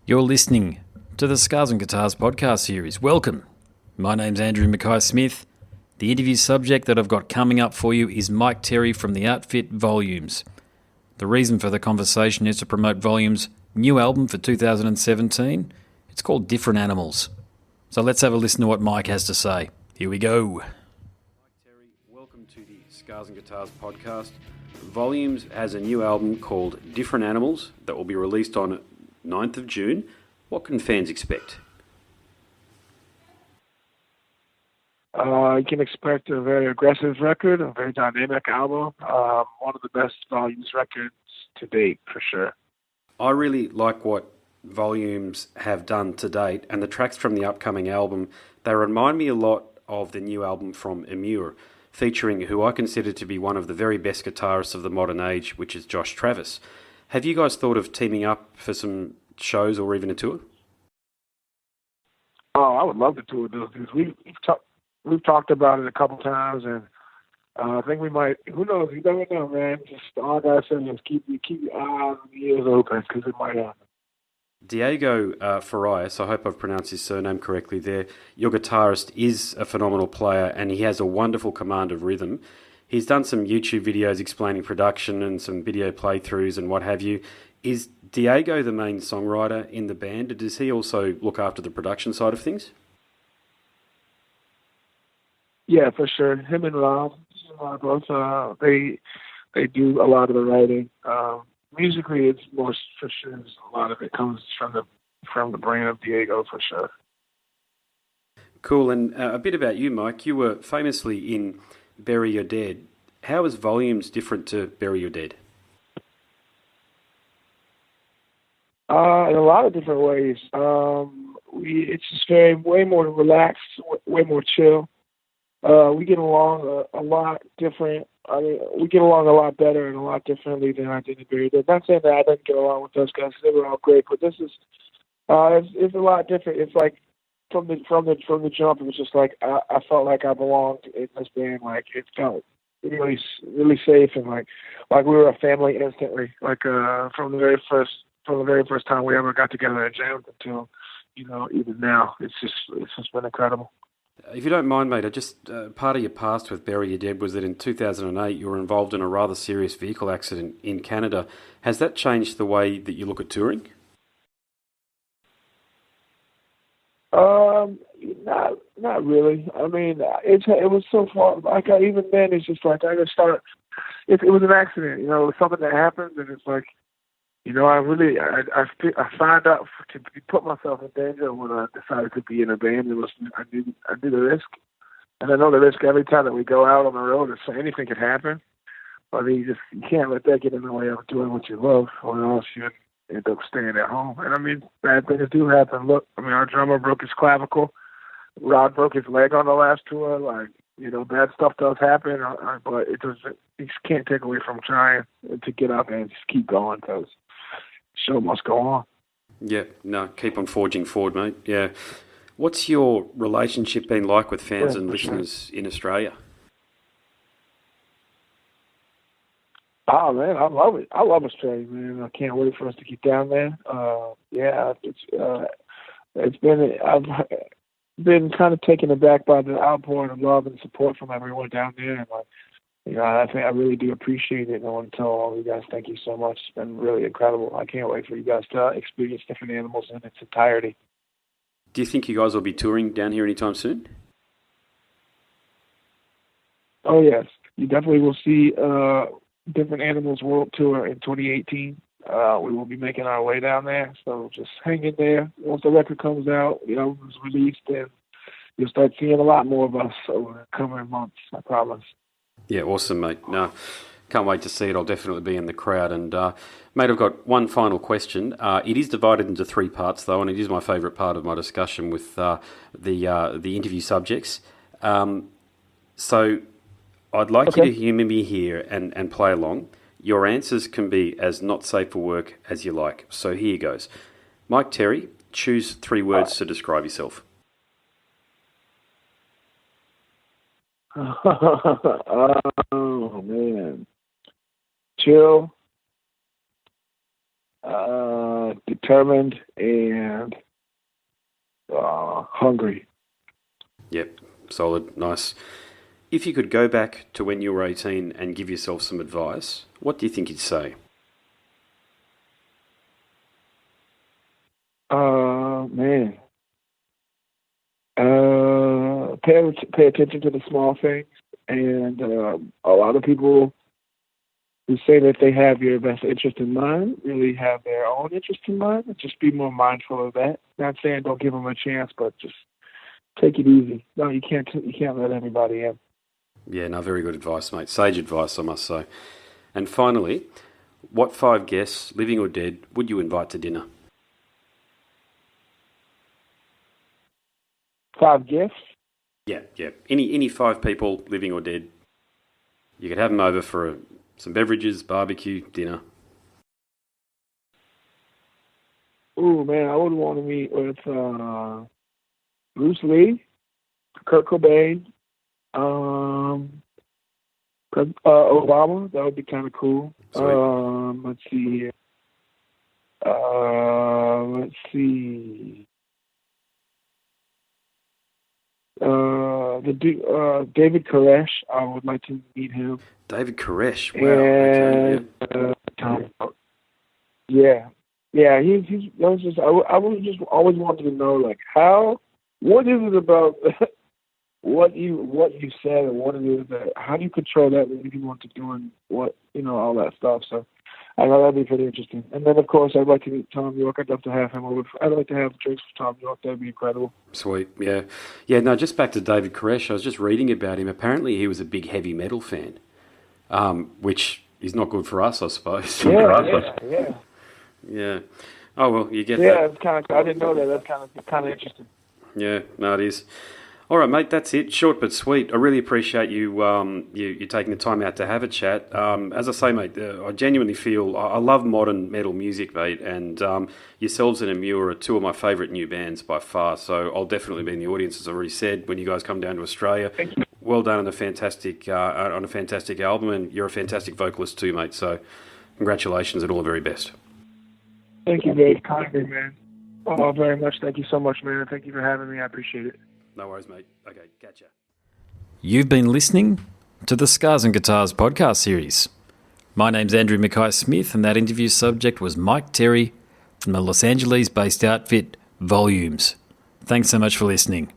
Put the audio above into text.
You're listening to the Scars and Guitars podcast series. Welcome. My name's Andrew Myke Smith. The interview subject that I've got coming up for you is Myke Terry from the outfit Volumes. The reason for the conversation is to promote Volumes' new album for 2017. It's called Different Animals. So let's have a listen to what Myke has to say. Here we go. Myke Terry, welcome to the Scars and Guitars podcast. Volumes has a new album called Different Animals that will be released on 9th of June. What can fans expect? You can expect a very aggressive record, a very dynamic album, one of the best Volumes records to date, for sure. I really like what Volumes have done to date, and the tracks from the upcoming album, they remind me a lot of the new album from Tenure, featuring who I consider to be one of the very best guitarists of the modern age, which is Josh Travis. Have you guys thought of teaming up for some shows or even a tour? Oh, I would love to tour those dudes. We've talked about it a couple times, and I think we might. Who knows? You never know, man. Just all I gotta say is keep your eyes and ears open, because it might happen. Diego Farias, I hope I've pronounced his surname correctly there. Your guitarist is a phenomenal player, and he has a wonderful command of rhythm. He's done some YouTube videos explaining production and some video playthroughs and what have you. Is Diego the main songwriter in the band, or does he also look after the production side of things? Yeah, for sure. Him and Rob, both, they do a lot of the writing. Musically, it's more for sure. A lot of it comes from the brain of Diego, for sure. Cool. And a bit about you, Myke. You were famously in Bury Your Dead. How is Volumes different to Bury Your Dead? In a lot of different ways. It's just way more relaxed, way more chill. We get along a lot different. I mean, we get along a lot better and a lot differently than I did in Bury Your Dead. Not saying that I didn't get along with those guys; they were all great. But this is it's a lot different. It's like from the jump, it was just like I felt like I belonged in this band. Like it felt really safe, and like we were a family instantly. Like from the very first time we ever got together and jammed until even now, it's just been incredible. If you don't mind, mate, part of your past with Bury Your Dead was that in 2008 you were involved in a rather serious vehicle accident in Canada. Has that changed the way that you look at touring? Not really. I mean, it was so far. Like even then, it's just like I just started. It was an accident, it was something that happened, and it's like, I signed up to put myself in danger when I decided to be in a band. I knew the risk, and I know the risk every time that we go out on the road. So anything could happen. I mean, you can't let that get in the way of doing what you love, or else you end up staying at home. And I mean, bad things do happen. Look, I mean, our drummer broke his clavicle. Rod broke his leg on the last tour. Like, bad stuff does happen, but it doesn't. You just can't take away from trying to get up and just keep going, because show must go on. Yeah, no, keep on forging forward, mate. Yeah. What's your relationship been like with fans and listeners in Australia? Oh, man, I love it. I love Australia, man. I can't wait for us to get down there. I've been kind of taken aback by the outpouring of love and support from everyone down there. And I think I really do appreciate it. And I want to tell all you guys, thank you so much. It's been really incredible. I can't wait for you guys to experience Different Animals in its entirety. Do you think you guys will be touring down here anytime soon? Oh, yes. You definitely will see Different Animals World Tour in 2018. We will be making our way down there. So just hang in there. Once the record comes out, the album's released, then you'll start seeing a lot more of us over the coming months, I promise. Yeah, awesome, mate. No, can't wait to see it. I'll definitely be in the crowd. And, mate, I've got one final question. It is divided into three parts, though, and it is my favourite part of my discussion with the interview subjects. So I'd like you to humour me here and play along. Your answers can be as not safe for work as you like. So here goes. Myke Terry, choose 3 words to describe yourself. Oh, man. Chill, determined and hungry. Yep, solid, nice. If you could go back to when you were 18 and give yourself some advice, what do you think you'd say? Man. Pay attention to the small things. And a lot of people who say that they have your best interest in mind really have their own interest in mind. Just be more mindful of that. Not saying don't give them a chance, but just take it easy. No, you can't let everybody in. Yeah, no, very good advice, mate. Sage advice, I must say. And finally, what 5 guests, living or dead, would you invite to dinner? 5 gifts? Yeah. Any 5 people, living or dead. You could have them over for some beverages, barbecue, dinner. Ooh, man, I would want to meet with Bruce Lee, Kurt Cobain, Obama. That would be kind of cool. Let's see here. David Koresh. I would like to meet him. David Koresh. Wow. And, yeah. He's. That was just. I was just always wanted to know, like, what is it about what you said and what it is that, how do you control that when you want to doing what, all that stuff. So I know that'd be pretty interesting. And then, of course, I'd like to meet Tom York. I'd love to have him over. I'd like to have drinks with Tom York. That'd be incredible. Sweet, yeah. Yeah, no, just back to David Koresh. I was just reading about him. Apparently he was a big heavy metal fan, which is not good for us, I suppose. Yeah. Oh, well, you get that. Yeah, it's kind of, I didn't know that. That's kind of interesting. Yeah, no, it is. All right, mate, that's it. Short but sweet. I really appreciate you you taking the time out to have a chat. As I say, mate, I genuinely feel I love modern metal music, mate, and yourselves and Amur are 2 of my favourite new bands by far. So I'll definitely be in the audience, as I already said, when you guys come down to Australia. Thank you. Well done on a fantastic album, and you're a fantastic vocalist too, mate. So congratulations and all the very best. Thank you very kindly, man. Oh, very much. Thank you so much, man. Thank you for having me. I appreciate it. No worries, mate. Okay, catch ya. You've been listening to the Scars and Guitars podcast series. My name's Andrew Myke Smith, and that interview subject was Myke Terry from the Los Angeles-based outfit Volumes. Thanks so much for listening.